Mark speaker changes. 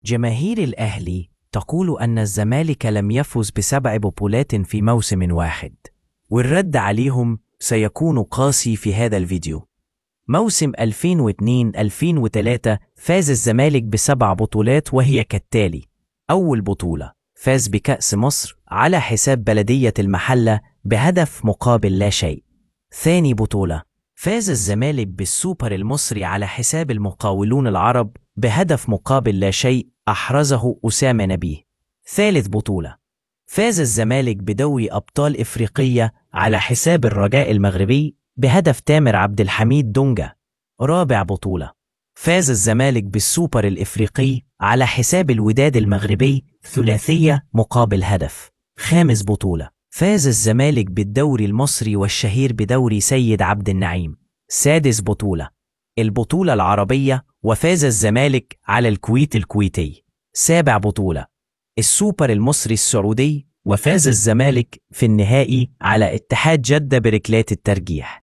Speaker 1: جماهير الأهلي تقول أن الزمالك لم يفز ب7 بطولات في موسم واحد، والرد عليهم سيكون قاسي في هذا الفيديو. موسم 2002-2003 فاز الزمالك ب7 بطولات، وهي كالتالي: أول بطولة فاز بكأس مصر على حساب بلدية المحلة بهدف مقابل لا شيء. ثاني بطولة فاز الزمالك بالسوبر المصري على حساب المقاولون العرب بهدف مقابل لا شيء أحرزه أسامة نبيه. ثالث بطولة فاز الزمالك بدوري أبطال إفريقية على حساب الرجاء المغربي بهدف تامر عبد الحميد دونجا. رابع بطولة فاز الزمالك بالسوبر الإفريقي على حساب الوداد المغربي ثلاثية مقابل هدف. خامس بطولة فاز الزمالك بالدوري المصري والشهير بدوري سيد عبد النعيم. سادس بطولة البطولة العربية، وفاز الزمالك على الكويت الكويتي. سابع بطولة السوبر المصري السعودي، وفاز الزمالك في النهائي على اتحاد جدة بركلات الترجيح.